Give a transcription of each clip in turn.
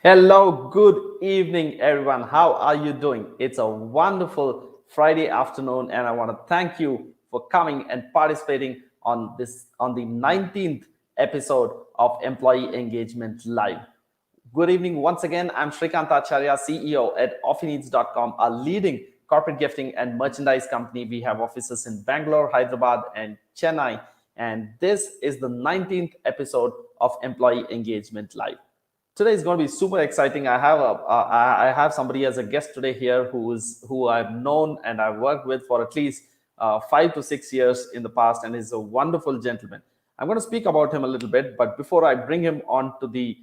Hello, good evening, everyone. How are you doing? It's a wonderful Friday afternoon, and I want to thank you for coming and participating on the 19th episode of Employee Engagement Live. Good evening once again. I'm Shrikant Acharya, CEO at OffiNeeds.com, a leading corporate gifting and merchandise company. We have offices in Bangalore, Hyderabad, and Chennai. And this is the 19th episode of Employee Engagement Live. Today is going to be super exciting. I have somebody as a guest today here who I've known and I've worked with for at least 5 to 6 years in the past, and is a wonderful gentleman. I'm going to speak about him a little bit, but before I bring him onto the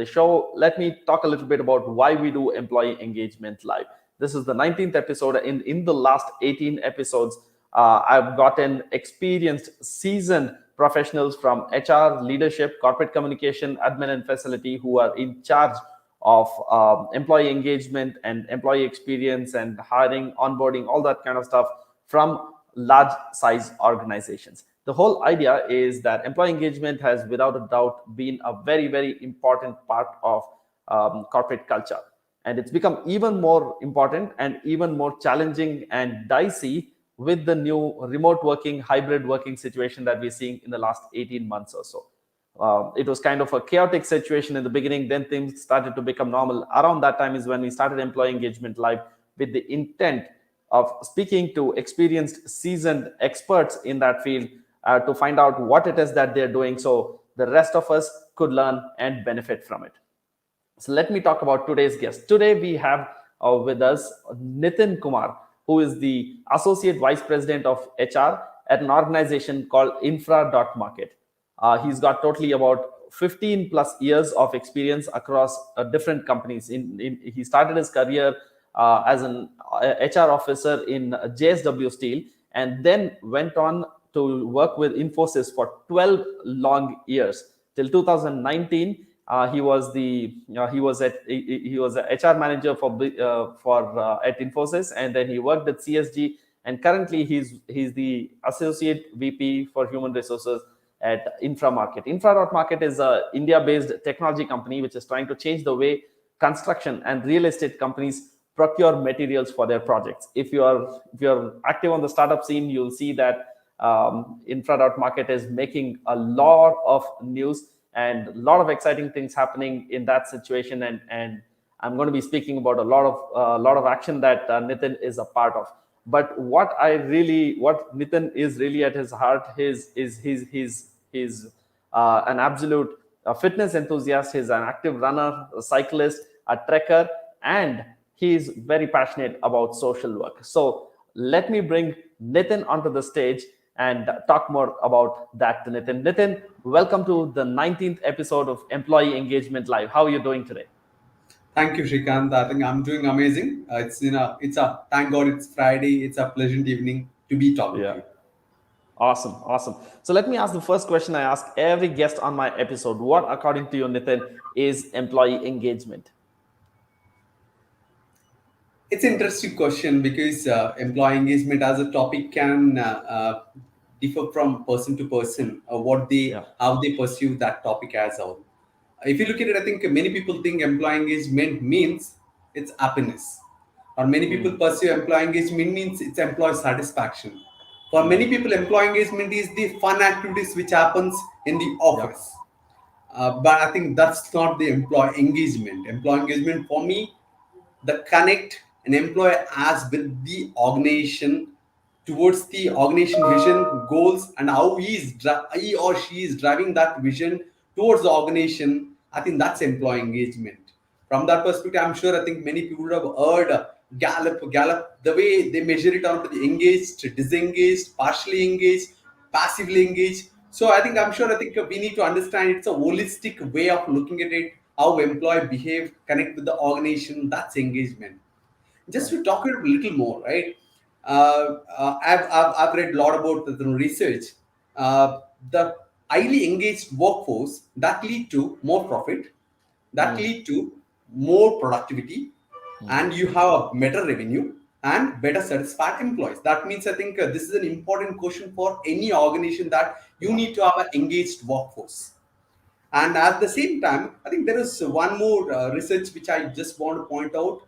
show, let me talk a little bit about why we do Employee Engagement Live. This is the 19th episode. In the last 18 episodes, I've gotten experienced, seasoned professionals from HR, leadership, corporate communication, admin, and facility who are in charge of employee engagement and employee experience and hiring, onboarding, all that kind of stuff from large size organizations. The whole idea is that employee engagement has, without a doubt, been a very, very important part of corporate culture. And it's become even more important and even more challenging and dicey with the new remote working, hybrid working situation that we're seeing in the last 18 months or so. It was kind of a chaotic situation in the beginning, then things started to become normal. Around that time is when we started Employee Engagement Live with the intent of speaking to experienced, seasoned experts in that field to find out what it is that they're doing so the rest of us could learn and benefit from it. So let me talk about today's guest. Today we have with us Nitin Kumar, who is the Associate Vice President of HR at an organization called Infra Market. He's got totally about 15 plus years of experience across different companies. He started his career as an HR officer in JSW Steel, and then went on to work with Infosys for 12 long years till 2019. He was a HR manager at Infosys, and then he worked at CSG, and currently he's the associate VP for human resources at Infra Market. Infra Market is a India-based technology company which is trying to change the way construction and real estate companies procure materials for their projects. If you're active on the startup scene, you'll see that Infra Market is making a lot of news and a lot of exciting things happening in that situation. And I'm going to be speaking about a lot of action that Nitin is a part of. But what Nitin is really at his heart is an absolute fitness enthusiast. He's an active runner, a cyclist, a trekker, and he's very passionate about social work. So let me bring Nitin onto the stage and talk more about that to Nitin. Nitin, welcome to the 19th episode of Employee Engagement Live. How are you doing today? Thank you, Shrikant. I think I'm doing amazing. It's a thank God it's Friday. It's a pleasant evening to be talking to Yeah. you. Awesome. So let me ask the first question I ask every guest on my episode. What, according to you, Nitin, is employee engagement? It's an interesting question because employee engagement as a topic can differ from person to person. Yeah. How they pursue that topic as well. If you look at it, I think many people think employee engagement means it's happiness, or many people pursue employee engagement means it's employee satisfaction. For many people, employee engagement is the fun activities which happens in the Yeah. office. But I think that's not the employee engagement. Employee engagement for me, the connect an employer has with the organization towards the organization vision, goals, and how he or she is driving that vision towards the organization. I think that's employee engagement. From that perspective, I'm sure I think many people would have heard Gallup, the way they measure it out to the engaged, disengaged, partially engaged, passively engaged. So I think we need to understand it's a holistic way of looking at it, how employee behave, connect with the organization, that's engagement. Just Right. to talk it a little more, right? I've read a lot about the research. The highly engaged workforce that lead to more profit, that lead to more productivity, and you have a better revenue and better satisfied employees. That means I think this is an important question for any organization, that you Yeah. need to have an engaged workforce. And at the same time, I think there is one more research which I just want to point out.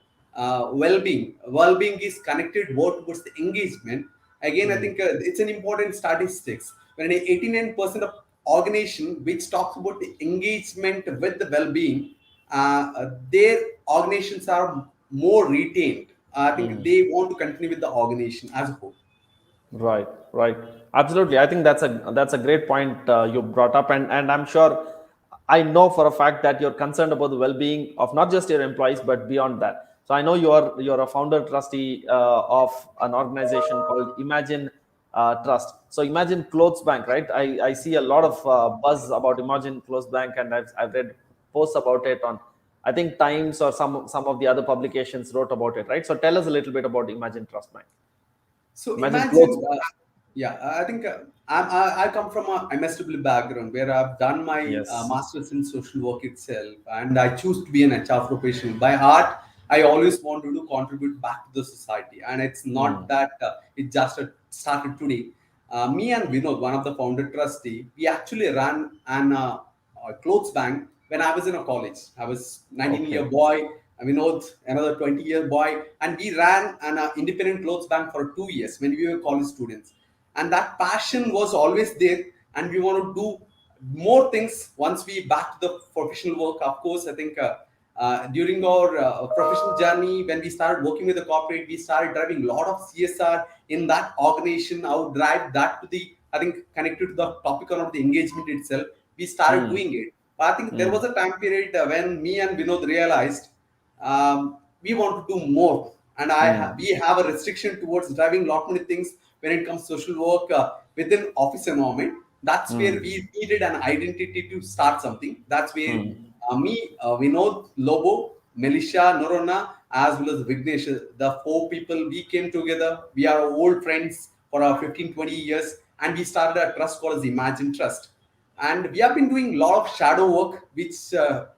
Well-being is connected more towards the engagement. Again, I think it's an important statistics when 89% of organization which talks about the engagement with the well-being, their organizations are more retained. I think they want to continue with the organization as a whole. Right, right. Absolutely. I think that's a great point you brought up, and I'm sure I know for a fact that you're concerned about the well-being of not just your employees but beyond that. So I know you're a founder trustee of an organization called Imagine Trust. So Imagine Clothes Bank, right? I see a lot of buzz about Imagine Clothes Bank, and I've read posts about it on, I think, Times or some of the other publications wrote about it, right? So tell us a little bit about Imagine Trust Bank. So Imagine Clothes imagine, Bank. yeah, I think I come from a MSW background where I've done my Yes. master's in social work itself, and I choose to be an HR professional. By heart, I always wanted to contribute back to the society, and it's not that it just started today. Me and Vinod, one of the founder trustee, we actually ran a clothes bank when I was in a college. I was 19-year Okay. boy, and Vinod, another 20-year boy, and we ran an independent clothes bank for 2 years when we were college students. And that passion was always there, and we want to do more things once we back to the professional work. Of course, I think during our professional journey, when we started working with the corporate, we started driving a lot of CSR in that organization. I would drive that to the, I think, connected to the topic of the engagement itself. We started Hmm. doing it. But I think there was a time period when me and Vinod realized we want to do more, and we have a restriction towards driving a lot many things when it comes to social work within office environment. That's where we needed an identity to start something. That's where Vinod, Lobo, Melisha, Norona, as well as Vignesh, the four people, we came together. We are old friends for our 15, 20 years, and we started a trust called as Imagine Trust. And we have been doing a lot of shadow work, which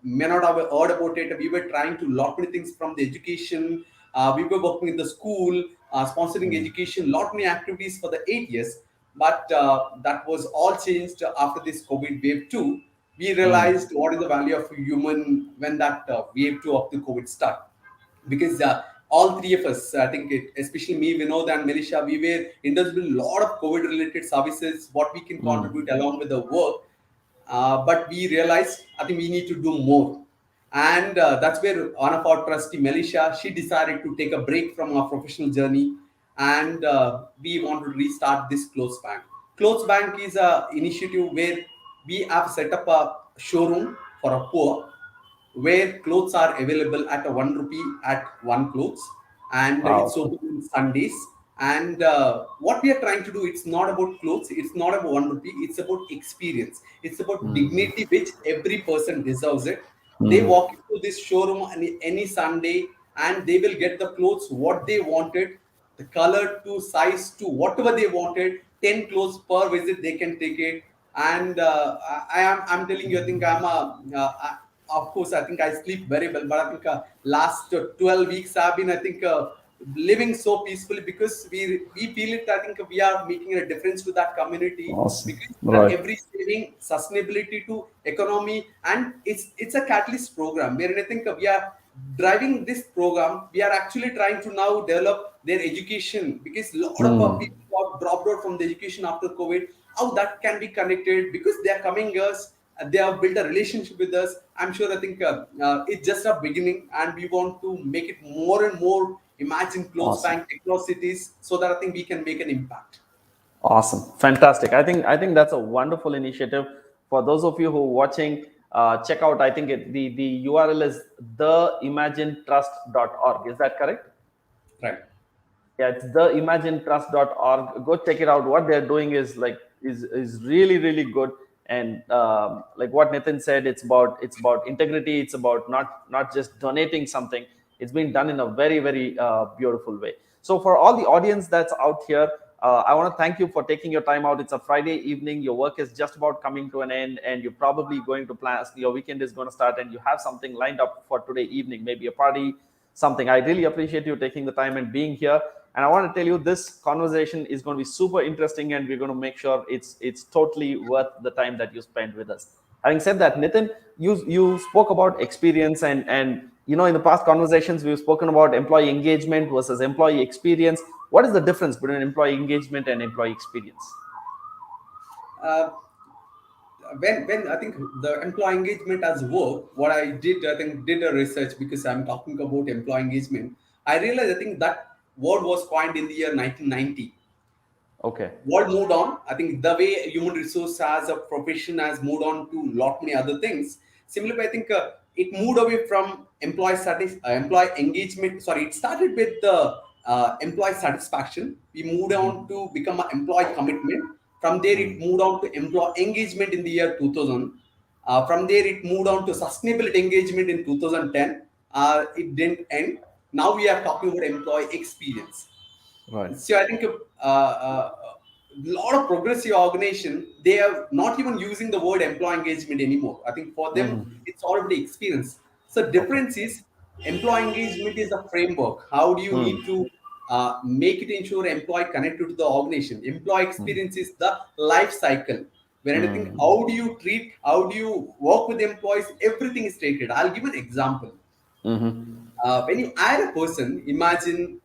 may not have heard about it. We were trying to lot many things from the education. We were working in the school, sponsoring education, lot many activities for the 8 years. But that was all changed after this COVID wave two. We realized what is the value of a human when that wave two of the COVID started, because all three of us, I think, especially me, Vinod, and Melisha, we were interested in a lot of COVID related services, what we can contribute along with the work. But we realized, I think, we need to do more. And that's where one of our trustee, Melisha, she decided to take a break from our professional journey, and we want to restart this Clothes Bank. Clothes Bank is a initiative where we have set up a showroom for a poor, where clothes are available at a 1 rupee at one clothes, and it's Wow. open on Sundays. And what we are trying to do, it's not about clothes, it's not about 1 rupee, it's about experience, it's about dignity which every person deserves it. They walk into this showroom any Sunday, and they will get the clothes what they wanted, the color to size to whatever they wanted. 10 clothes per visit they can take it. And I'm telling you, I think of course, I think I sleep very well, but I think last 12 weeks I've been, I think, living so peacefully, because we feel it. I think we are making a difference to that community, Awesome. because Right. every saving sustainability to economy, and it's a catalyst program where I think we are driving this program. We are actually trying to now develop their education, because a lot of people got dropped out from the education after COVID. How that can be connected, because they are coming us, they have built a relationship with us. I'm sure, I think, it's just a beginning, and we want to make it more and more. Imagine clothes Awesome. bank across cities, so that I think we can make an impact. Awesome. Fantastic. I think that's a wonderful initiative. For those of you who are watching, check out. I think the URL is theimaginetrust.org. Is that correct? Right. Yeah, it's theimaginetrust.org. Go check it out. What they're doing is really really good. And like what Nitin said, it's about integrity. It's about not just donating something. It's been done in a very very beautiful way. So for all the audience that's out here, I want to thank you for taking your time out. It's a Friday evening. Your work is just about coming to an end, and you're probably going to plan. Your weekend is going to start, and you have something lined up for today evening, maybe a party, something. I really appreciate you taking the time and being here. And I want to tell you, this conversation is going to be super interesting, and we're going to make sure it's totally worth the time that you spend with us. Having said that, Nitin, you spoke about experience, and in the past conversations we've spoken about employee engagement versus employee experience. What is the difference between employee engagement and employee experience? Uh, when I think the employee engagement as work, what I did, I think did a research because I'm talking about employee engagement. I realized I think that word was coined in the year 1990. Okay. World moved on. I think the way human resource as a profession has moved on to lot many other things. Similarly, I think it moved away from employee engagement. Sorry, it started with the employee satisfaction. We moved on to become an employee commitment. From there, it moved on to employee engagement in the year 2000. From there, it moved on to sustainability engagement in 2010. It didn't end. Now we are talking about employee experience. Right. So I think a lot of progressive organization, they are not even using the word employee engagement anymore. I think for them it's already experience. So Okay. difference is employee engagement is a framework. How do you need to make it ensure employee connected to the organization? Employee experience is the life cycle. When anything, how do you treat, how do you work with employees? Everything is stated. I'll give an example. When you add a person, imagine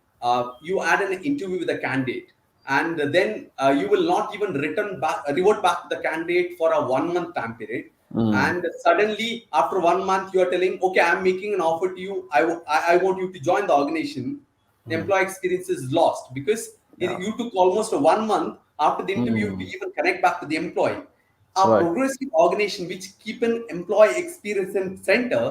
you add an interview with a candidate, and then you will not even revert back to the candidate for a 1 month time period. And suddenly, after 1 month, you are telling, okay, I'm making an offer to you. I want you to join the organization. The employee experience is lost because Yeah. you took almost a 1 month after the interview to even connect back to the employee. A Right. progressive organization which keep an employee experience in center,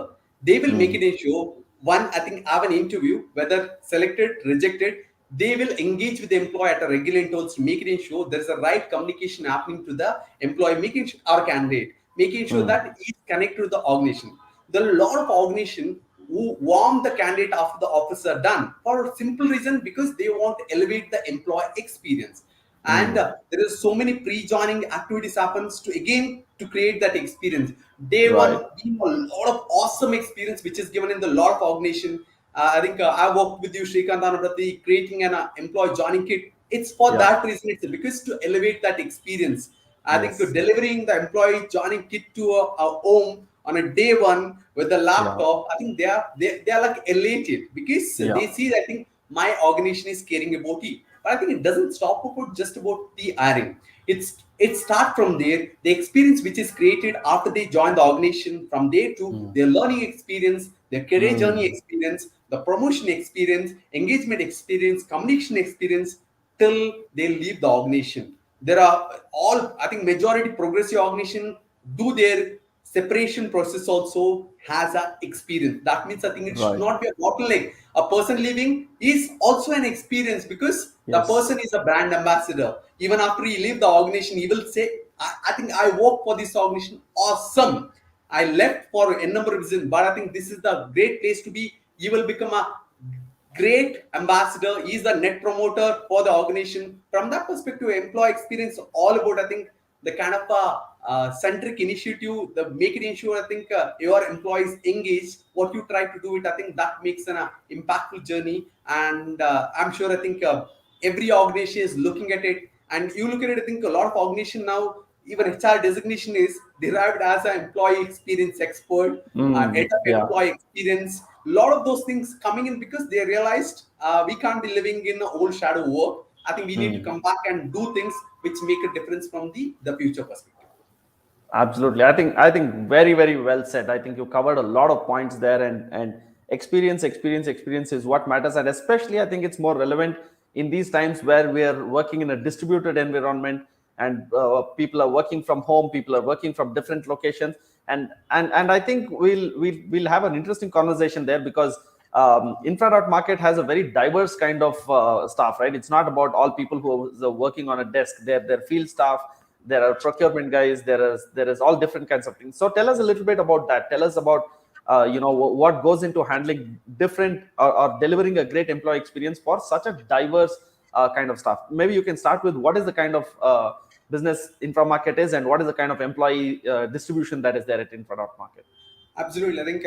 they will make it ensure one, I think, have an interview, whether selected, rejected, they will engage with the employee at a regular intervals to make it ensure there is a right communication happening to the employee, making sure our candidate, making sure that he's connected to the organization. There are a lot of organization who warm the candidate after the offers are done for a simple reason because they want to elevate the employee experience. And there is so many pre-joining activities happens to again to create that experience. Day Right. one being a lot of awesome experience which is given in the lot of organization. I think I worked with you, Shrikant Anabrati, creating an employee joining kit. It's for Yeah. that reason. It's because to elevate that experience. I think Yes. delivering the employee joining kit to a home on a day one with the Yeah. laptop, I think they are like elated because Yeah. they see, I think, my organization is caring about it. But I think it doesn't stop about just about the hiring. It starts from there. The experience which is created after they join the organization, from there to their learning experience, their career journey experience, the promotion experience, engagement experience, communication experience, till they leave the organization. There are all, I think, majority progressive organization do their separation process also has a experience. That means I think it should Right. not be a bottleneck. A person leaving is also an experience because the Yes. person is a brand ambassador. Even after he leave the organization, he will say, I think I work for this organization. Awesome. I left for a number of reasons, but I think this is the great place to be. You will become a great ambassador. He's the net promoter for the organization. From that perspective, employee experience all about, I think, the kind of centric initiative, the make it ensure, I think, your employees engage. What you try to do it, I think that makes an impactful journey. And I'm sure, I think, every organization is looking at it. And you look at it, I think a lot of organization now, even HR designation is derived as an employee experience expert, head of Yeah. employee experience. A lot of those things coming in because they realized we can't be living in old shadow work. I think we need to come back and do things which make a difference from the future perspective. Absolutely. I think very, very well said. I think you covered a lot of points there, and experience is what matters. And especially I think it's more relevant in these times where we are working in a distributed environment, and people are working from home, people are working from different locations. And I think we'll have an interesting conversation there because Infra Market has a very diverse kind of staff, right? It's not about all people who are working on a desk. They're field staff, there are procurement guys, there is all different kinds of things. So tell us a little bit about that. Tell us about what goes into handling different, or delivering a great employee experience for such a diverse kind of staff. Maybe you can start with what is the kind of business Infra Market is, and what is the kind of employee distribution that is there at Infra Market. Absolutely. I think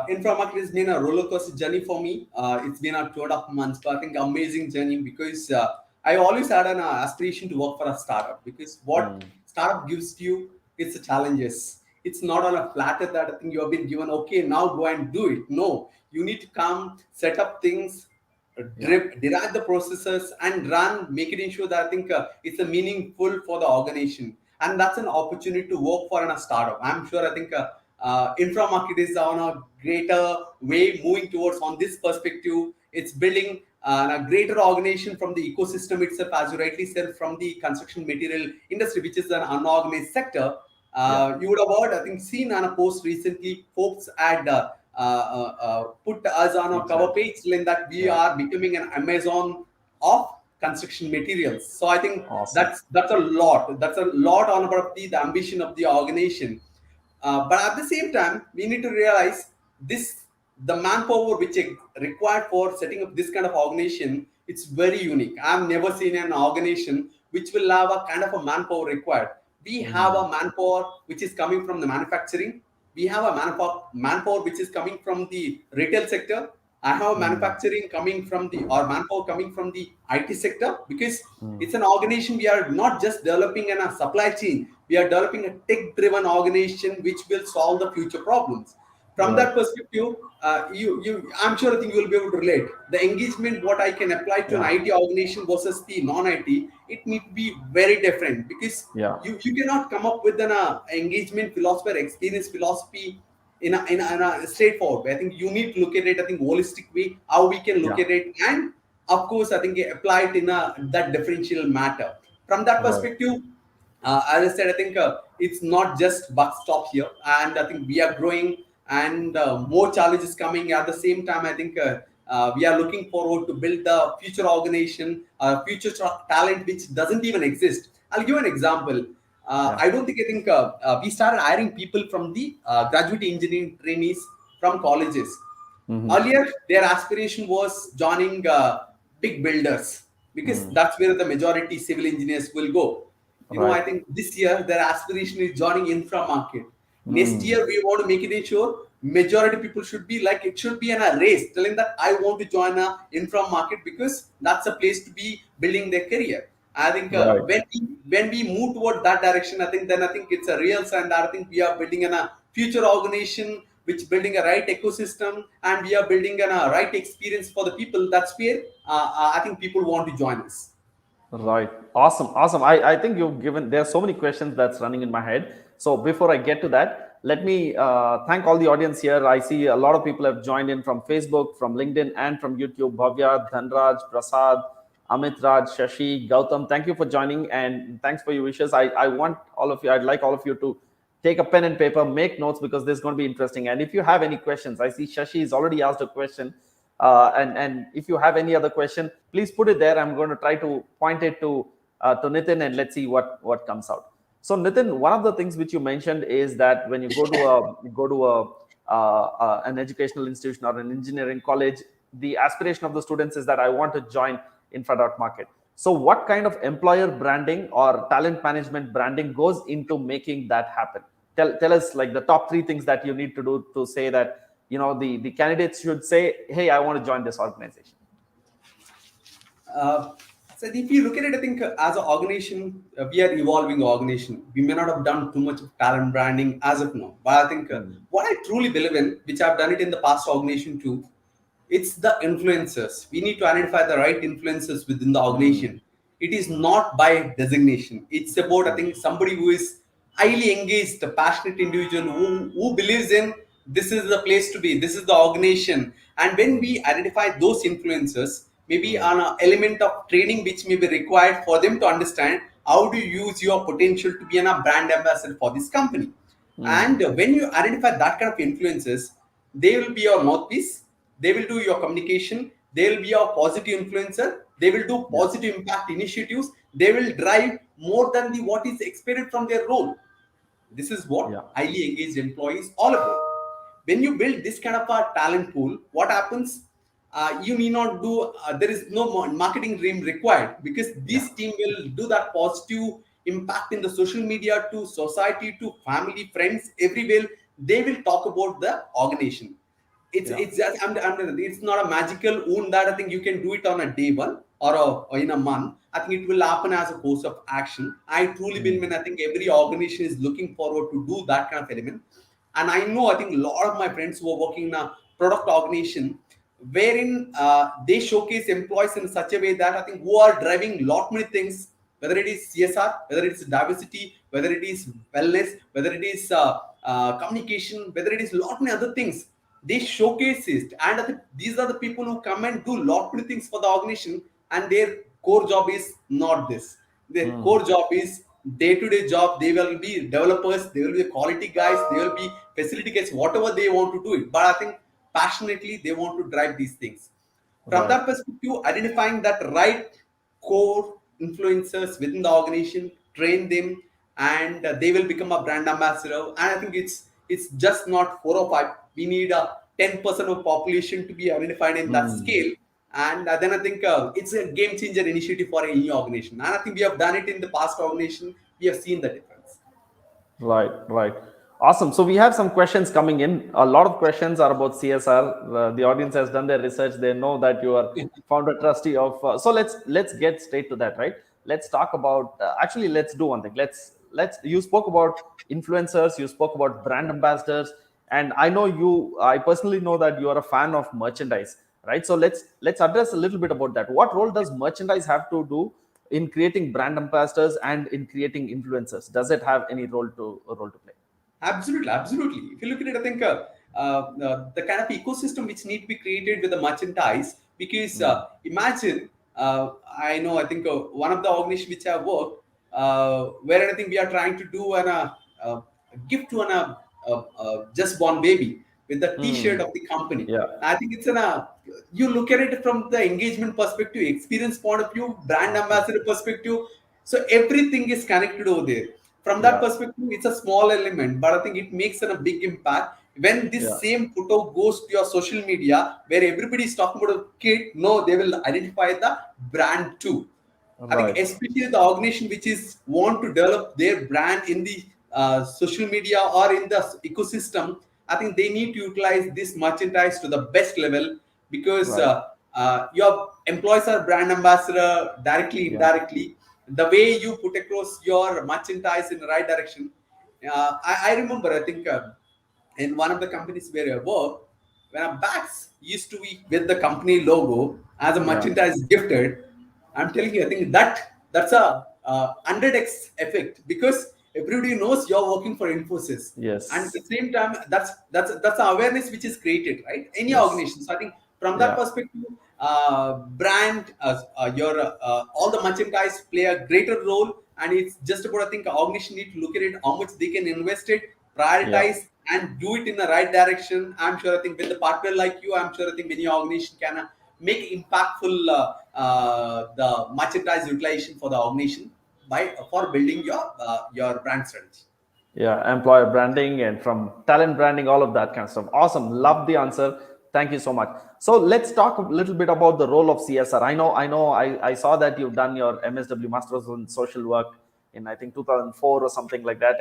Infra Market has been a roller coaster journey for me. It's been a 2.5 months, but I think amazing journey because I always had an aspiration to work for a startup because what startup gives to you is the challenges. It's not on a platter that I think you have been given, okay, now go and do it. No, you need to come, set up things, Yeah. derive the processes and run, make it ensure that I think it's a meaningful for the organization. And that's an opportunity to work for in a startup. I'm sure I think Infra Market is on a greater way moving towards on this perspective. It's building a greater organization from the ecosystem itself, as you rightly said, from the construction material industry, which is an unorganized sector. Yeah. You would have heard, I think, seen on a post recently, Forbes had put us on a cover Featured. page in that we Yeah. are becoming an Amazon of construction materials. So I think Awesome. that's a lot. That's a lot on about the ambition of the organization. But at the same time, we need to realize this the manpower which is required for setting up this kind of organization, it's very unique. I've never seen an organization which will have a kind of a manpower required. We have Mm. a manpower which is coming from the manufacturing. We have a manpower which is coming from the retail sector. I have Mm. manufacturing coming from the or manpower coming from the IT sector, because Mm. it's an organization. We are not just developing a supply chain, we are developing a tech driven organization which will solve the future problems. From Right. that perspective, I'm sure I think you will be able to relate the engagement what I can apply to an Yeah. IT organization versus the non-IT. It need to be very different, because Yeah. you cannot come up with an engagement philosophy or experience philosophy in a straightforward way. I think you need to look at it, I think, holistic way, how we can look Yeah. at it, and of course, I think apply it in a that differential matter. From that Right. perspective, as I said, I think it's not just buck stop here, and I think we are growing, and more challenges coming. At the same time, I think we are looking forward to build the future organization, future talent which doesn't even exist. I'll give an example. Yeah. I think we started hiring people from the graduate engineering trainees from colleges. Mm-hmm. Earlier, their aspiration was joining big builders, because Mm. that's where the majority civil engineers will go. I Right. think this year their aspiration is joining Infra Market. Next Mm. year, we want to make it ensure majority people should be like, it should be in a race, telling that I want to join a Infra Market because that's a place to be building their career. I think Right. when we move toward that direction, I think it's a real sign that I think we are building a future organization which building a right ecosystem, and we are building a right experience for the people. That's where I think people want to join us. Right. Awesome. Awesome. I think you've given, there are so many questions that's running in my head. So before I get to that, let me thank all the audience here. I see a lot of people have joined in from Facebook, from LinkedIn, and from YouTube. Bhavya, Dhanraj, Prasad, Amit Raj, Shashi, Gautam, thank you for joining, and thanks for your wishes. I want all of you, I'd like all of you to take a pen and paper, make notes, because this is going to be interesting. And if you have any questions, I see Shashi has already asked a question. And if you have any other question, please put it there. I'm going to try to point it to Nitin, and let's see what comes out. So Nitin, one of the things which you mentioned is that when you go to an educational institution or an engineering college, the aspiration of the students is that I want to join Infra Market. So what kind of employer branding or talent management branding goes into making that happen? Tell us like the top three things that you need to do to say that the candidates should say, hey, I want to join this organization. Uh, so if you look at it, I think as an organization, we are evolving organization. We may not have done too much of talent branding as of now, but I think Mm. what I truly believe in, which I've done it in the past organization too, it's the influencers. We need to identify the right influencers within the Mm. organization. It is not by designation. It's about, I think, somebody who is highly engaged, a passionate individual who believes in this is the place to be, this is the organization. And when Mm. we identify those influencers, maybe Mm. on an element of training which may be required for them to understand how to use your potential to be a brand ambassador for this company. Mm. And when you identify that kind of influences, they will be your mouthpiece, they will do your communication, they will be your positive influencer, they will do Yeah. positive impact initiatives, they will drive more than the what is expected from their role. This is what Yeah. highly engaged employees all about. When you build this kind of a talent pool, what happens? You need not do. There is no marketing dream required, because Yeah. this team will do that positive impact in the social media to society, to family, friends, everywhere. They will talk about the organization. It's Yeah. it's just, it's not a magical wound that I think you can do it on a day one. or in a month. I think it will happen as a course of action. I truly believe when I think every organization is looking forward to do that kind of element. And I know I think a lot of my friends who are working in a product organization wherein they showcase employees in such a way that I think who are driving lot many things, whether it is CSR, whether it is diversity, whether it is wellness, whether it is communication, whether it is lot many other things. They showcase it, and I think these are the people who come and do lot many things for the organization, and their core job is not this. Their core job is day-to-day job. They will be developers, they will be quality guys, they will be facility guys, whatever they want to do it. But I think passionately they want to drive these things. From Right. that perspective, identifying that right core influencers within the organization, train them, and they will become a brand ambassador. And I think it's just not 4 or 5. We need a 10% of population to be identified in that scale. And then I think it's a game changer initiative for any organization. And I think we have done it in the past organization. We have seen the difference. Right, right. Awesome. So we have some questions coming in. A lot of questions are about CSR. The audience has done their research. They know that you are founder trustee of. So let's get straight to that, right? Let's talk about. Actually, let's do one thing. Let's. You spoke about influencers. You spoke about brand ambassadors, and I know you. I personally know that you are a fan of merchandise, right? So let's address a little bit about that. What role does merchandise have to do in creating brand ambassadors and in creating influencers? Does it have any role to play? Absolutely, absolutely. If you look at it, I think the kind of ecosystem which need to be created with the merchandise, because imagine, I know, I think one of the organizations which I work, where I think we are trying to do a gift to just born baby with the T-shirt of the company. Yeah. I think it's you look at it from the engagement perspective, experience point of view, brand Okay. ambassador perspective. So everything is connected over there. From that Yeah. perspective, it's a small element, but I think it makes a big impact when this Yeah. same photo goes to your social media where everybody is talking about a kid. No, they will identify the brand too. I think Right. especially the organization which is want to develop their brand in the social media or in the ecosystem, I think they need to utilize this merchandise to the best level, because Right. your employees are brand ambassador directly, Yeah. indirectly. The way you put across your merchandise in the right direction. I remember, I think in one of the companies where I work, when our bags used to be with the company logo as a Yeah. merchandise gifted, I'm telling you, I think that's a 100x effect, because everybody knows you're working for Infosys, and at Yes. the same time, that's an awareness which is created, right? Any Yes. organization. So I think from that Yeah. perspective, brand, your all the merchandise play a greater role, and it's just about, I think organization need to look at it how much they can invest it, Yeah. prioritize, and do it in the right direction. I'm sure, I think with a partner like you, I'm sure, I think many organization can make impactful the merchandise utilization for the organization by for building your brand strategy. Yeah, employer branding and from talent branding, all of that kind of stuff. Awesome. Love the answer. Thank you so much. So let's talk a little bit about the role of CSR. I saw that you've done your MSW Masters in Social Work in, I think, 2004 or something like that.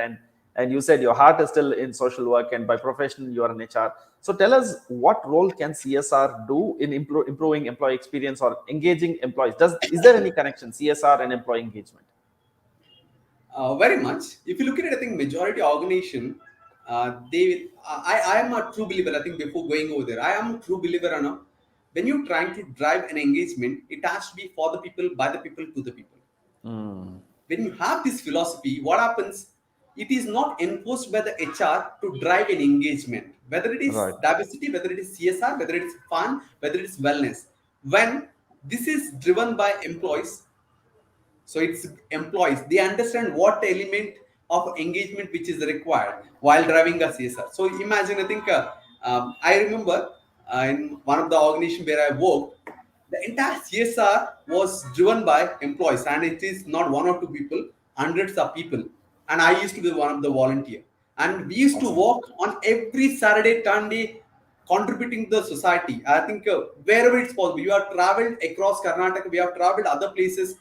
And you said your heart is still in social work, and by profession you are an HR. So tell us, what role can CSR do in improving employee experience or engaging employees? Is there any connection, CSR and employee engagement? Very much. If you look at it, I think majority organization, they. I am a true believer. I think before going over there, I am a true believer. Anna, when you're trying to drive an engagement, it has to be for the people, by the people, to the people. When you have this philosophy, what happens? It is not enforced by the HR to drive an engagement, whether it is Right. diversity, whether it is CSR, whether it is fun, whether it is wellness. When this is driven by employees, so it's employees, they understand what element of engagement which is required while driving a CSR. So imagine, I think I remember in one of the organization where I worked, the entire CSR was driven by employees, and it is not one or two people, hundreds of people. And I used to be one of the volunteer, and we used to Awesome. work on every Saturday, Sunday, contributing to the society. I think wherever it's possible, you have traveled across Karnataka, we have traveled other places,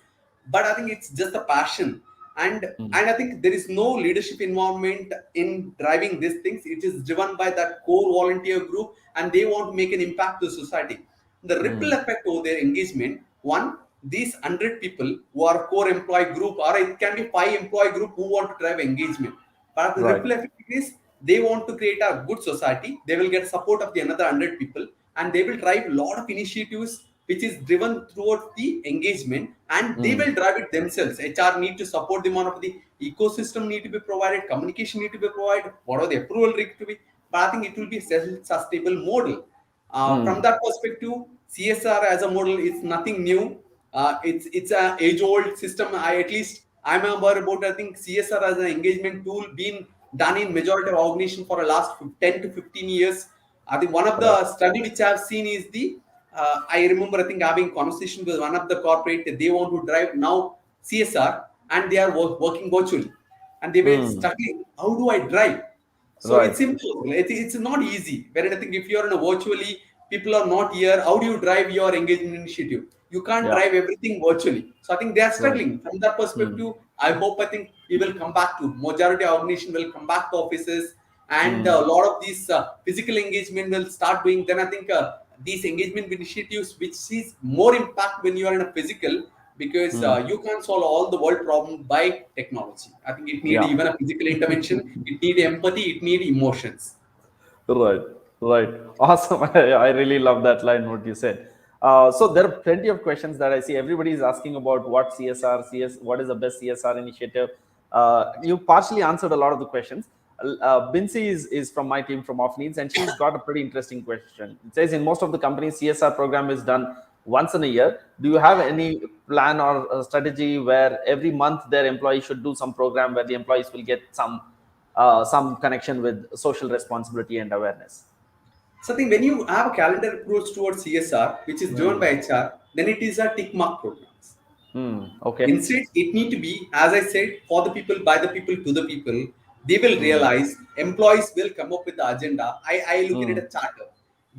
but I think it's just a passion. And I think there is no leadership involvement in driving these things. It is driven by that core volunteer group, and they want to make an impact to society. The ripple effect over their engagement, one, these 100 people who are core employee group, or it can be 5 employee group who want to drive engagement. But the Right. ripple effect is they want to create a good society. They will get support of the another 100 people, and they will drive a lot of initiatives which is driven towards the engagement, and they will Mm. drive it themselves. HR need to support them on of the ecosystem need to be provided, communication need to be provided, what are the approval need to be. But I think it will be a self-sustainable model. From Mm. that perspective, CSR as a model is nothing new. It's a age-old system. I'm aware about, I think, CSR as an engagement tool being done in majority of organizations for the last 10 to 15 years. I think one of the Right. study which I've seen is I remember, I think, having conversation with one of the corporate. They want to drive now CSR, and they are working virtually, and they were Mm. struggling. How do I drive? So Right. it's simple. It's not easy. Wherein I think if you're in a virtually, people are not here. How do you drive your engagement initiative? You can't Yeah. drive everything virtually. So I think they are Right. struggling. From that Mm. perspective, I think we will come back to majority of organization will come back to offices, and a Mm. lot of these physical engagement will start doing. Then I think these engagement initiatives, which is more impact when you are in a physical, because Mm. you can't solve all the world problem by technology. I think it need Yeah. even a physical intervention. It need empathy. It need emotions. Right, right. Awesome. I really love that line, what you said. So there are plenty of questions that I see. Everybody is asking about what CSR, what is the best CSR initiative. You partially answered a lot of the questions. Bincy is from my team from Off Needs, and she's got a pretty interesting question. It says in most of the companies, CSR program is done once in a year. Do you have any plan or strategy where every month their employees should do some program where the employees will get some connection with social responsibility and awareness? So I think when you have a calendar approach towards CSR, which is driven by Hmm. HR, then it is a tick mark programs. Hmm. Okay. Instead, it need to be, as I said, for the people, by the people, to the people. They will Hmm. realize employees will come up with the agenda. I look at it Hmm. a charter.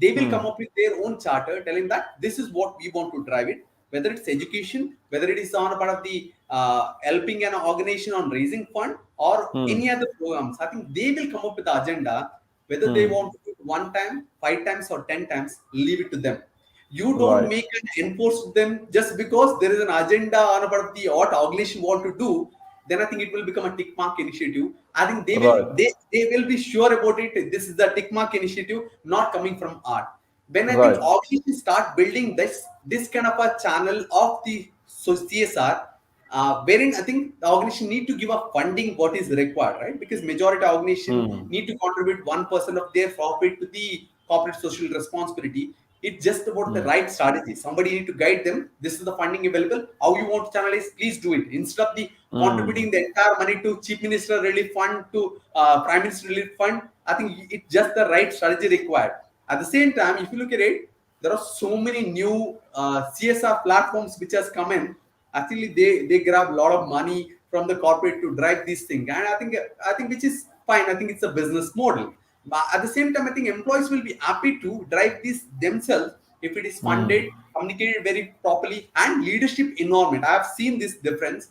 They will come Hmm. up with their own charter, telling that this is what we want to drive it. Whether it's education, whether it is on a part of the helping an organization on raising fund or Hmm. any other programs. I think they will come up with the agenda. Whether they Hmm. want to do it 1 time, 5 times, or 10 times, leave it to them. You don't Right. make and enforce them just because there is an agenda on about the what organization want to do. Then I think it will become a tick mark initiative. I think Right. they will be sure about it. This is the tick mark initiative, not coming from art. When I think Right. organizations start building this kind of a channel of the CSR, wherein I think the organization need to give a funding what is required, right? Because majority organization Hmm. need to contribute 1% of their profit to the corporate social responsibility. It's just about the Hmm. right strategy. Somebody need to guide them. This is the funding available. How you want to channelize, please do it. Instead of the Hmm. contributing the entire money to Chief Minister Relief Fund to Prime Minister Relief Fund, I think it's just the right strategy required. At the same time, if you look at it, there are so many new CSR platforms which has come in. Actually, they grab a lot of money from the corporate to drive this thing, and I think which is fine. I think it's a business model. But at the same time, I think employees will be happy to drive this themselves if it is Hmm. funded, communicated very properly, and leadership environment. I have seen this difference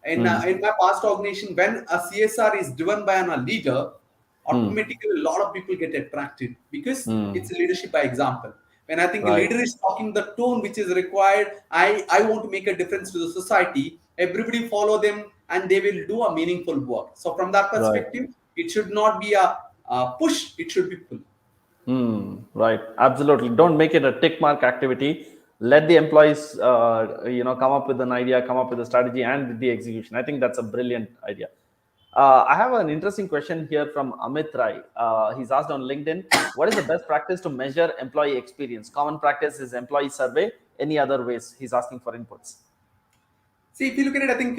in Hmm. my past organization. When a CSR is driven by a leader, Hmm. automatically a lot of people get attracted because Hmm. it's leadership by example. When I think a Right. leader is talking the tone which is required, I want to make a difference to the society. Everybody follow them, and they will do a meaningful work. So from that Right. perspective, it should not be a push; it should be pull. Hmm. Right. Absolutely. Don't make it a tick mark activity. Let the employees, come up with an idea, come up with a strategy, and the execution. I think that's a brilliant idea. I have an interesting question here from Amit Rai. He's asked on LinkedIn, what is the best practice to measure employee experience? Common practice is employee survey. Any other ways? He's asking for inputs. See, if you look at it, I think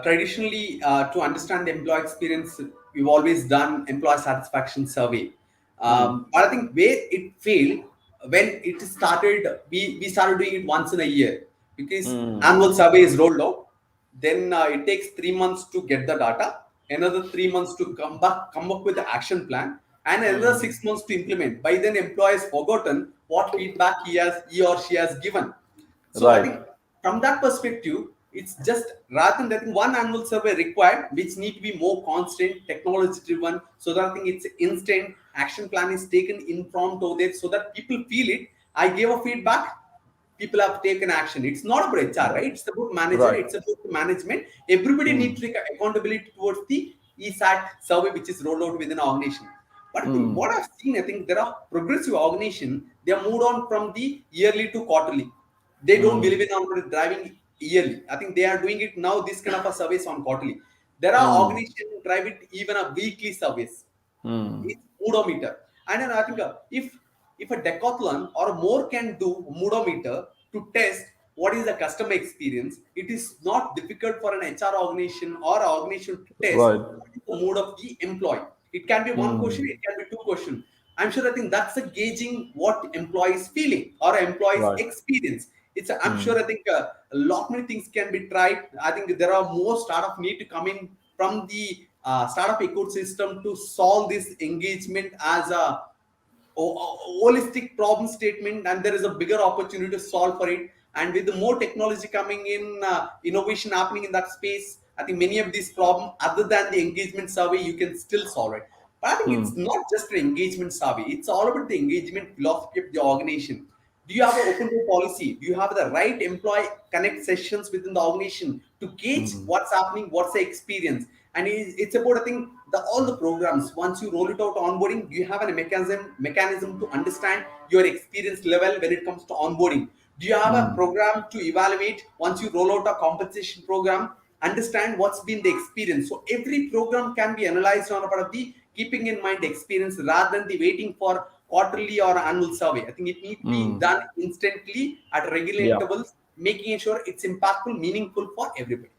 traditionally, to understand the employee experience, we've always done employee satisfaction survey. Hmm. But I think where it failed when it started, we started doing it once in a year because Hmm. annual survey is rolled out. Then it takes 3 months to get the data, another 3 months to come up with the action plan, and another Hmm. 6 months to implement. By then, employee has forgotten what feedback he or she has given. So I Right. think from that perspective, it's just rather than that one annual survey required, which need to be more constant, technology driven, so that I think it's instant action plan is taken in prompt over there, so that people feel it. I gave a feedback. people have taken action. It's not about HR, Right. right? It's about manager, Right. it's about management. Everybody needs Mm. to take accountability towards the ESAT survey, which is rolled out within an organization. But I think what Mm. I've seen, I think there are progressive organizations, they have moved on from the yearly to quarterly. They don't believe Mm. in on driving yearly. I think they are doing it now, this kind of a service on quarterly. There are Mm. organizations drive it even a weekly service. Mm. It's moodometer. And then I think if a decathlon or more can do moodometer to test what is the customer experience, it is not difficult for an HR organization or an organization to test Right. what is the mood of the employee. It can be one question, Mm. it can be two questions. I'm sure I think that's a gauging what employees feeling or employees Right. experience. I'm Mm. sure I think a lot many things can be tried. I think there are more startup need to come in from the startup ecosystem to solve this engagement as a holistic problem statement, and there is a bigger opportunity to solve for it. And with the more technology coming in, innovation happening in that space, I think many of these problems other than the engagement survey you can still solve it. But I think it's Mm. not just an engagement survey, it's all about the engagement philosophy of the organization. Do you have an open door policy? Do you have the right employee connect sessions within the organization to gauge Mm. what's happening, what's the experience? And it's about, I think, all the programs. Once you roll it out onboarding, do you have a mechanism to understand your experience level when it comes to onboarding? Do you have a Mm. program to evaluate once you roll out a compensation program? Understand what's been the experience. So every program can be analyzed on a part of the keeping in mind the experience rather than the waiting for quarterly or annual survey. I think it needs to be Mm. done instantly at regular Yeah. intervals, making sure it's impactful, meaningful for everybody.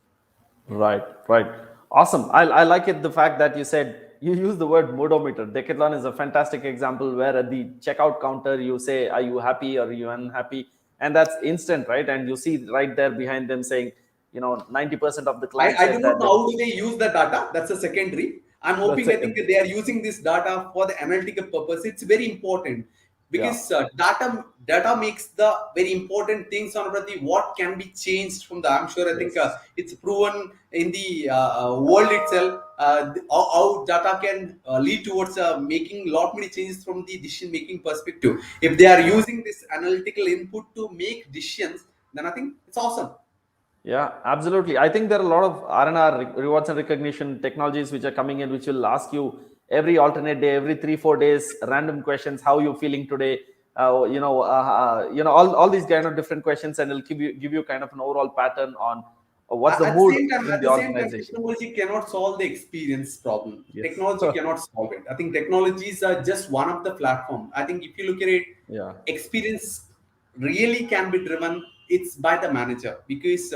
Right, right. Awesome. I like it the fact that you said you use the word modometer. Decathlon is a fantastic example where at the checkout counter you say, "Are you happy or are you unhappy?" And that's instant, right? And you see right there behind them saying, 90% of the clients I do said not that know they. how do they use the data. That's a secondary. I'm That's hoping, I think second. they are using this data for the analytical purpose. It's very important Yeah. because data makes the very important things on what can be changed from the. I'm sure I think Yes. it's proven in the world itself how data can lead towards making lot many changes from the decision making perspective. If they are Right. using this analytical input to make decisions, then I think it's awesome. Yeah, absolutely. I think there are a lot of R&R, rewards and recognition technologies, which are coming in, which will ask you every alternate day, every 3 4 days, random questions. How you feeling today? All these kind of different questions, and it'll give you kind of an overall pattern on what's the mood in At the the same time, organization. technology cannot solve the experience problem. Yes. Technology cannot solve it. I think technologies are just one of the platform. I think if you look at it, Yeah. experience really can be driven. It's by the manager because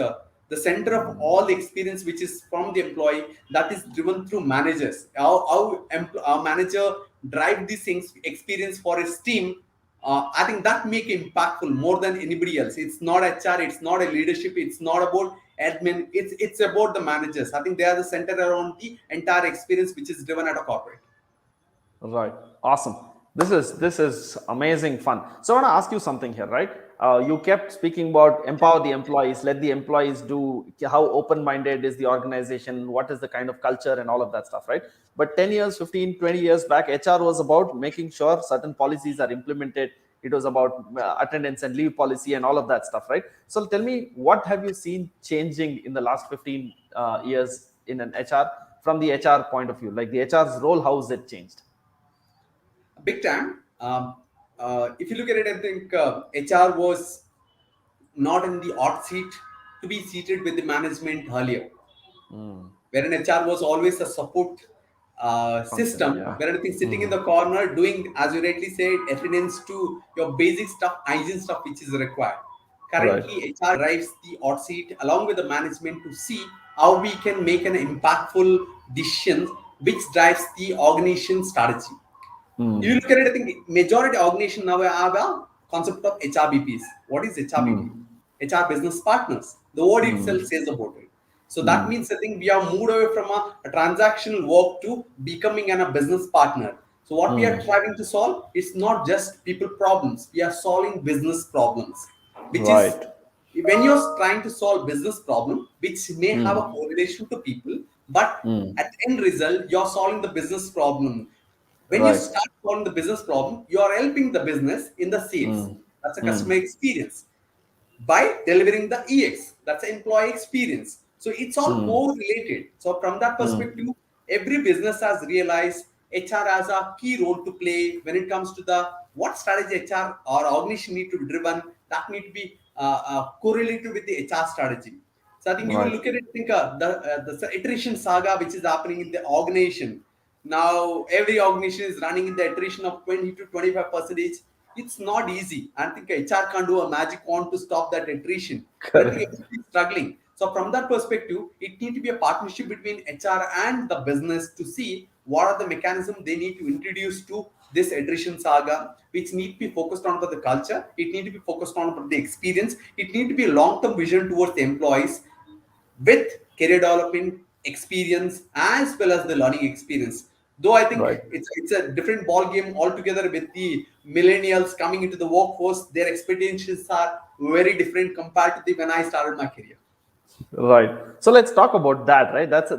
the center of all the experience, which is from the employee, that is driven through managers. Our manager drive these things experience for his team. I think that make impactful more than anybody else. It's not HR, it's not a leadership, it's not about admin. It's about the managers. I think they are the center around the entire experience, which is driven at a corporate. Right. Awesome. This is amazing fun. So I want to ask you something here, right? You kept speaking about empower the employees, let the employees do, how open-minded is the organization, what is the kind of culture and all of that stuff, right? But 10 years, 15, 20 years back, HR was about making sure certain policies are implemented. It was about attendance and leave policy and all of that stuff, right? So tell me, what have you seen changing in the last 15 years in an HR from the HR point of view? Like the HR's role, how has it changed? Big time. If you look at it, I think HR was not in the hot seat to be seated with the management earlier, wherein HR was always a support Function, system, yeah. where anything sitting in the corner doing, as you rightly said, attendance to your basic stuff, hygiene stuff, which is required. Right. Currently, HR drives the hot seat along with the management to see how we can make an impactful decision which drives the organization strategy. You look at it, I think majority organization now have a concept of HRBPs. What is HRBP? HR business partners. The word itself says about it. So that means I think we have moved away from a transactional work to becoming a business partner. So what we are trying to solve is not just people problems. We are solving business problems, which is Right. when you're trying to solve business problem, which may have a correlation to people, but at the end result, you're solving the business problem. When you Right. start solving the business problem, you are helping the business in the sales. That's a customer experience. by delivering the EX. That's the employee experience. So it's all Mm. correlated. So from that Mm. perspective, every business has realized HR has a key role to play when it comes to the what strategy HR or organization need to be driven. That need to be correlated with the HR strategy. So I think you will Right. look at it, think the iteration saga which is happening in the organization. Now every organization is running in the iteration of 20 to 25%. It's not easy. I think HR can't do a magic wand to stop that iteration. But I think Correct. everybody is struggling. So from that perspective, it needs to be a partnership between HR and the business to see what are the mechanisms they need to introduce to this iteration saga, which need to be focused on for the culture. It need to be focused on for the experience. It need to be a long-term vision towards the employees with career development experience as well as the learning experience. Though I think Right. it's a different ball game altogether with the millennials coming into the workforce, their expectations are very different compared to the when I started my career. Right. So let's talk about that, right? That's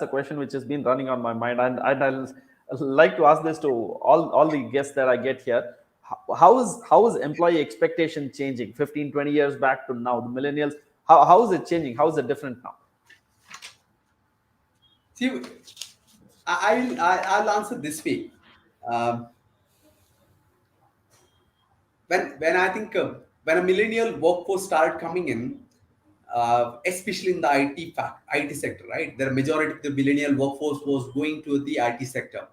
a question which has been running on my mind, and I'll like to ask this to all the guests that I get here. How is employee expectation changing 15, 20 years back to now? The millennials, how is it changing? How is it different now? See, I'll answer this way. Um, when I think when a millennial workforce started coming in, especially in the IT sector, right? The majority of the millennial workforce was going to the IT sector.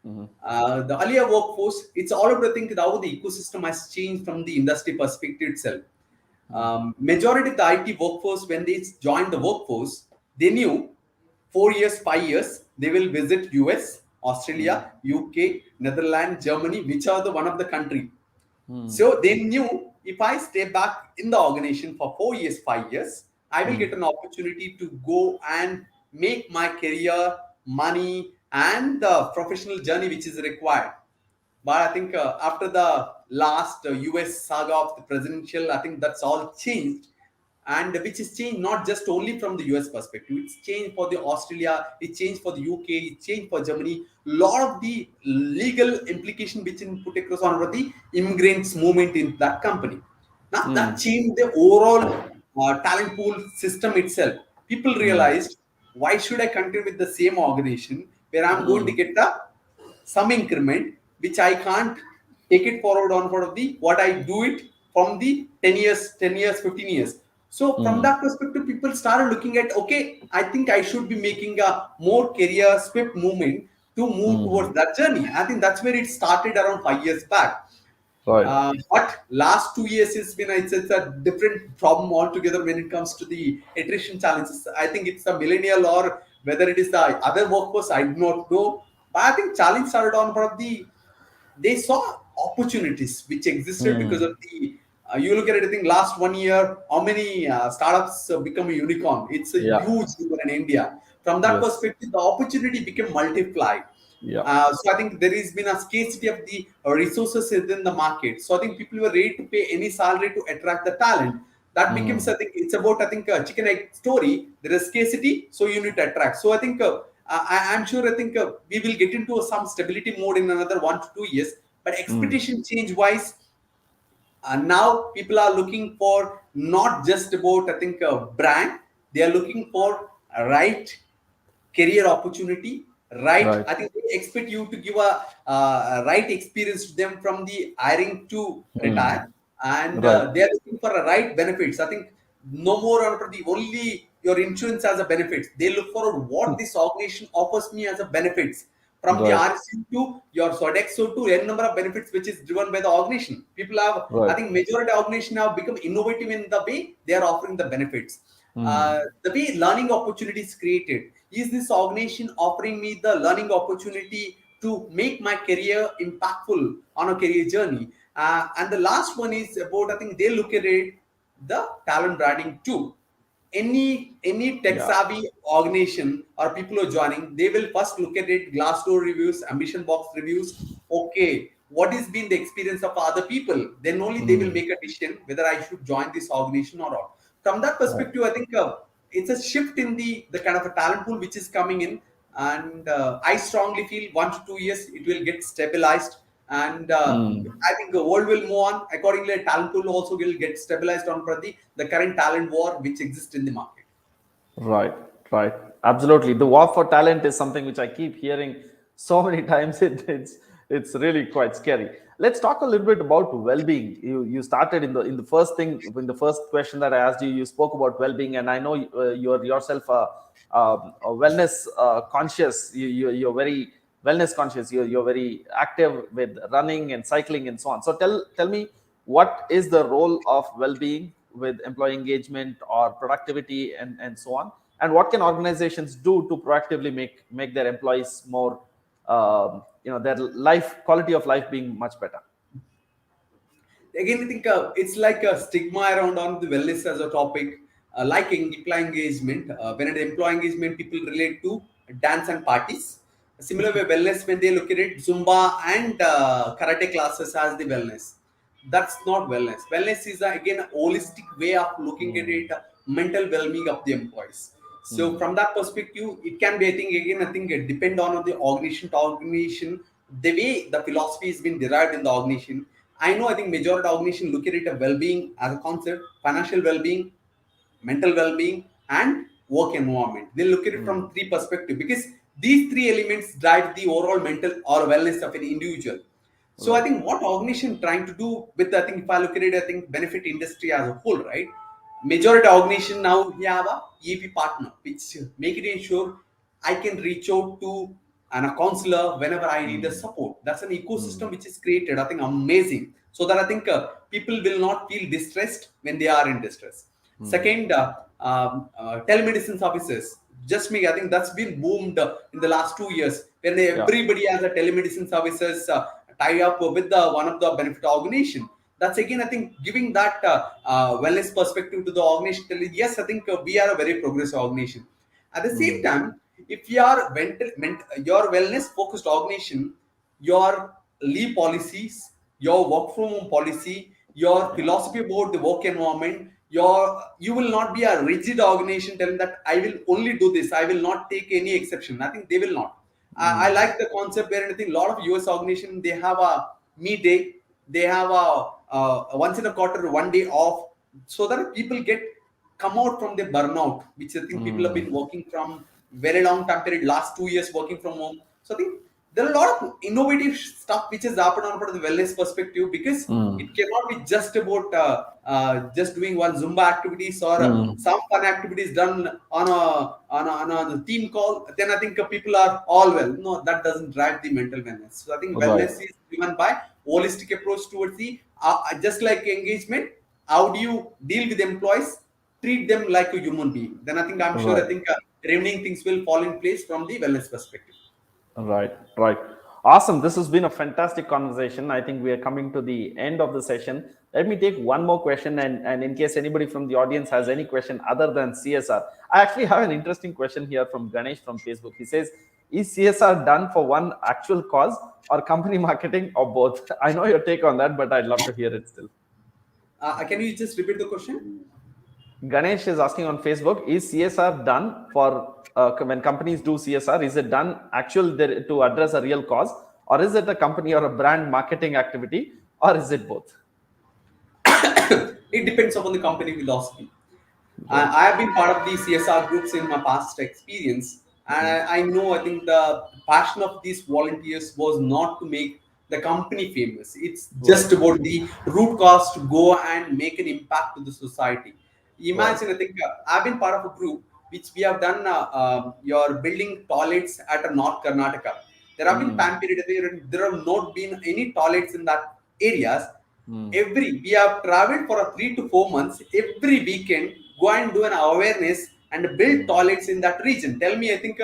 The earlier workforce, it's all about I think how the ecosystem has changed from the industry perspective itself. Majority of the IT workforce, when they joined the workforce, they knew 4 years, 5 years, they will visit US, Australia, UK, Netherlands, Germany, which are the one of the country. So they knew if I stay back in the organization for 4 years, 5 years, I will get an opportunity to go and make my career, money, and the professional journey which is required. But I think after the last US saga of the presidential, I think that's all changed. And which is changed not just only from the US perspective, it's changed for the Australia, it changed for the UK, it changed for Germany. Lot of the legal implication which in put across on the immigrants movement in that company. Now that changed the overall talent pool system itself. People realized why should I continue with the same organization where I'm going to get the some increment which I can't take it forward on for the what I do it from the 10 years, 10 years, 15 years. So from that perspective, people started looking at okay, I think I should be making a more career swift movement to move towards that journey. I think that's where it started around 5 years back. Right. But last 2 years has been it's a different problem altogether when it comes to the attrition challenges. I think it's the millennial or whether it is the other workforce, I do not know. But I think challenge started on for the they saw opportunities which existed because of the you look at it, I think last 1 year, how many startups become a unicorn? It's a Yeah. huge number in India. From that Yes. perspective, the opportunity became multiplied. Yeah. So I think there has been a scarcity of the resources within the market. So I think people were ready to pay any salary to attract the talent. That becomes, I think, it's about I think chicken egg story. There is scarcity, so you need to attract. So I think I'm sure I think we will get into some stability mode in another 1 to 2 years. But expectation change wise, now people are looking for not just about I think brand. They are looking for a right career opportunity, right? Right. I think they expect you to give a right experience to them from the hiring to retire, and Right. they are looking for a right benefits. I think no more on the only your insurance as a benefits. They look for what this organization offers me as a benefits from the Right. RSU to your Sodexo to n number of benefits which is driven by the organization. People have, I Right. think, majority organization have become innovative in the way they are offering the benefits. The way learning opportunities created. Is this organization offering me the learning opportunity to make my career impactful on a career journey? And the last one is about I think they look at it the talent branding too. Any tech Yeah. savvy organization or people who are joining, they will first look at it Glassdoor reviews, Ambition Box reviews. Okay, what has been the experience of other people? Then only they will make a decision whether I should join this organization or not. From that Right. perspective, I think it's a shift in the kind of a talent pool which is coming in, and I strongly feel 1 to 2 years it will get stabilized, and Mm. I think the world will move on accordingly. Talent pool also will get stabilized on for the current talent war which exists in the market. Right, right. Absolutely. The war for talent is something which I keep hearing so many times. It's really quite scary. Let's talk a little bit about well-being. You started in the first thing, in the first question that I asked you. You spoke about well-being, and I know you're yourself a wellness conscious. You're very wellness conscious. You're very active with running and cycling and so on. So tell me, what is the role of well-being with employee engagement or productivity and so on, and what can organizations do to proactively make their employees more their life quality of life being much better? Again, I think it's like a stigma around on the wellness as a topic, like employee engagement. When at employee engagement, people relate to dance and parties. Similar way, wellness, when they look at it, Zumba and karate classes as the wellness. That's not wellness. Wellness is again a holistic way of looking at Mm, it, mental well-being of the employees. So mm, from that perspective, it can be, I think, again, I think it depend on the organization to organization, the way the philosophy has been derived in the organization. I know, I think majority of organization look at it a well-being as a concept, financial well-being, mental well-being, and work environment. They look at it mm, from three perspectives because these three elements drive the overall mental or wellness of an individual. So I right. think what organization trying to do with, I think if I look at it, I think benefit industry as a whole, right? Majority organization now we have a EP partner, which make it ensure I can reach out to a counselor whenever I need the Mm, support. That's an ecosystem mm, which is created. I think amazing. So that I think people will not feel distressed when they are in distress. mm, Second, telemedicine services. Just me, I think that's been boomed in the last 2 years when yeah. everybody has a telemedicine services tie up with the one of the benefit organization. That's again, I think, giving that wellness perspective to the organization. Yes, I think we are a very progressive organization. At the same Mm, time, if you are your wellness focused organization, your leave policies, your work from home policy, your yeah. philosophy about the work environment, you will not be a rigid organization telling that I will only do this, I will not take any exception. I think they will not. I Mm, like the concept where I think a lot of US organization they have a me day, they have a once in a quarter 1 day off, so that people get come out from the burnout, which I think people have mm, been working from very long time period, last 2 years working from home. So I think there are a lot of innovative stuff which has happened on from the wellness perspective because mm, it cannot be just about just doing one Zumba activities or mm, some fun activities done on a team call. Then I think people are all well. No, that doesn't drive the mental wellness. So I think right. wellness is driven by holistic approach towards the just like engagement. How do you deal with employees? Treat them like a human being. Then I think I'm sure I Right. think remaining things will fall in place from the wellness perspective. Right, right. Awesome. This has been a fantastic conversation. I think we are coming to the end of the session. Let me take one more question, and in case anybody from the audience has any question other than CSR, I actually have an interesting question here from Ganesh from Facebook. He says, is CSR done for one actual cause or company marketing or both? I know your take on that, but I'd love to hear it still. Can you just repeat the question? Ganesh is asking on Facebook, is CSR done for when companies do CSR? Is it done actual to address a real cause, or is it a company or a brand marketing activity, or is it both? It depends upon the company philosophy. Right. I have been part of these CSR groups in my past experience, and Mm, I know I think the passion of these volunteers was not to make the company famous. It's right. just about the root cause to go and make an impact to the society. Right. Imagine, I think I've been part of a group which we have done your building toilets at a North Karnataka. There have been Mm, time period where there have not been any toilets in that areas. mm, Every we have traveled for a 3 to 4 months. Every weekend, go and do an awareness and build mm, toilets in that region. Tell me, I think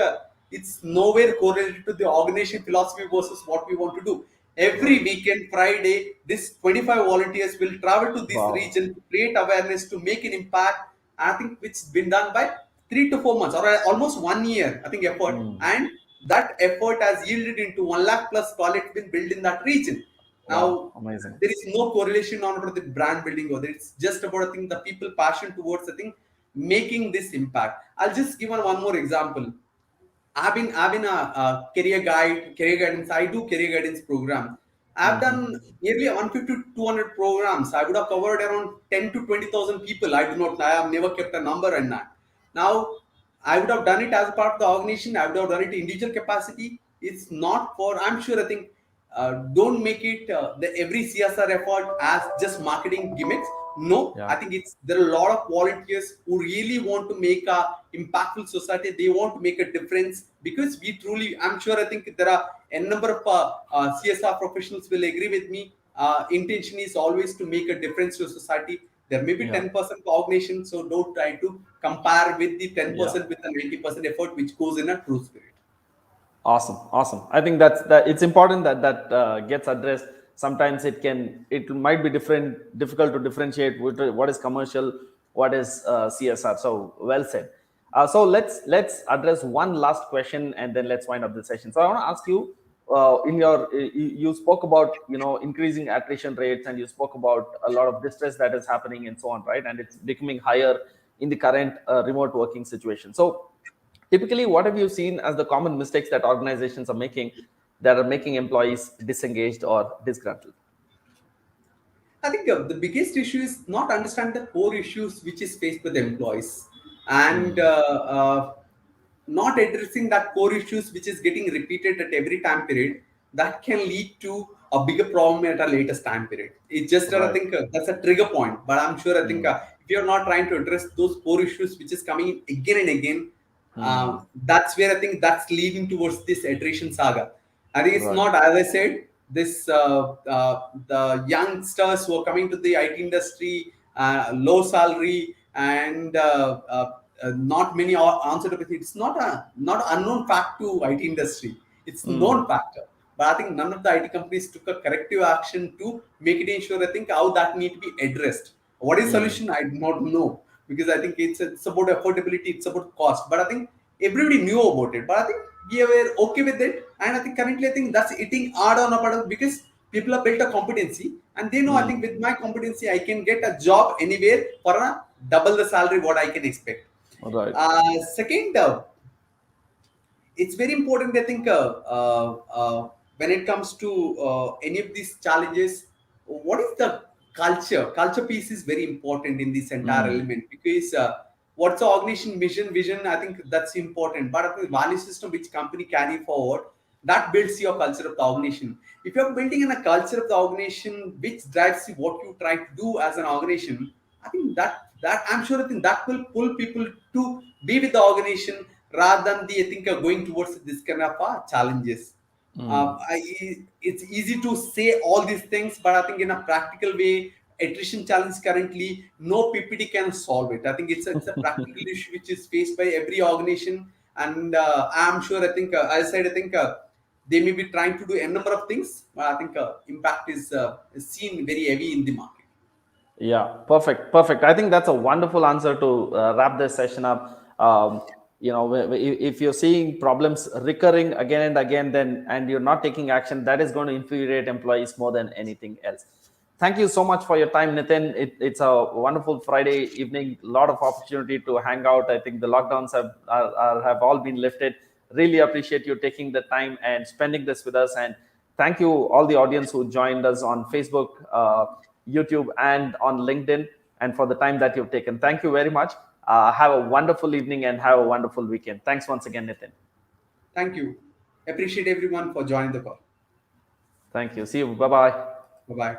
it's nowhere correlated to the organization philosophy versus what we want to do. Every right. weekend, Friday, this 25 volunteers will travel to this Wow. region to create awareness to make an impact. I think which has been done by 3 to 4 months or almost 1 year. I think effort, Mm, and that effort has yielded into 1 lakh plus toilets been built in that region. wow. Now Amazing. there is no correlation on the brand building, or it's just about I think the people passion towards I think making this impact. I'll just give one more example. I've been a career guidance. I do career guidance program. I've done nearly 150 to 200 programs. I would have covered around 10 to 20,000 people. I do not, I have never kept a number in that. Now, I would have done it as a part of the organization. I would have done it in individual capacity. It's not for, I'm sure, I think, don't make it the every CSR effort as just marketing gimmicks. No, I Yeah. think it's there are a lot of volunteers who really want to make a impactful society. They want to make a difference because we truly, I'm sure, I think there are a number of CSR professionals will agree with me. Intention is always to make a difference to society. There may be Yeah. 10% cognition, so don't try to compare with the Yeah. 10% with the 90% effort which goes in a true spirit. Awesome, awesome. I think that's that. It's important that gets addressed. Sometimes it might be difficult to differentiate what is commercial, what is CSR. So well said. So let's address one last question and then let's wind up the session. So I want to ask you, in your you spoke about increasing attrition rates and you spoke about a lot of distress that is happening and so on, right? And it's becoming higher in the current remote working situation. So typically, what have you seen as the common mistakes that organizations are making that are making employees disengaged or disgruntled? I think the biggest issue is not understand the core issues which is faced with employees and not addressing that core issues which is getting repeated at every time period that can lead to a bigger problem at a latest time period. It's just I Right. think that's a trigger point, but I'm sure I think if you're not trying to address those core issues which is coming again and again, that's where I think that's leading towards this iteration saga. I think it's Right. not, as I said, this the youngsters who are coming to the IT industry, low salary and not many answer to it. It's not unknown fact to IT industry. It's known factor. But I think none of the IT companies took a corrective action to make it ensure. I think how that need to be addressed. What is solution? I do not know because I think it's about affordability, it's about cost. But I think everybody knew about it. But I think we were okay with it, and I think currently I think that's eating hard on a part because people have built a competency and they know I think with my competency I can get a job anywhere for a double the salary what I can expect. Right. Second, it's very important I think when it comes to any of these challenges, what is the culture piece is very important in this entire element because what's the organization vision I think that's important, but I think the value system which company carry forward that builds your culture of the organization. If you're building in a culture of the organization which drives you what you try to do as an organization, I think that I'm sure I think that will pull people to be with the organization rather than the I think going towards this kind of challenges. It's easy to say all these things, but I think in a practical way, attrition challenge currently no PPT can solve it. I think it's a practical issue which is faced by every organization, and I'm sure I think as I said I think. They may be trying to do a number of things, but I think impact is seen very heavy in the market. Yeah, perfect, perfect. I think that's a wonderful answer to wrap this session up. If you're seeing problems recurring again and again, then and you're not taking action, that is going to infuriate employees more than anything else. Thank you so much for your time, Nitin. It's a wonderful Friday evening. A lot of opportunity to hang out. I think the lockdowns have all been lifted. Really appreciate you taking the time and spending this with us. And thank you all the audience who joined us on Facebook, YouTube, and on LinkedIn, and for the time that you've taken. Thank you very much. Have a wonderful evening and have a wonderful weekend. Thanks once again, Nitin. Thank you. Appreciate everyone for joining the call. Thank you. See you. Bye bye. Bye bye.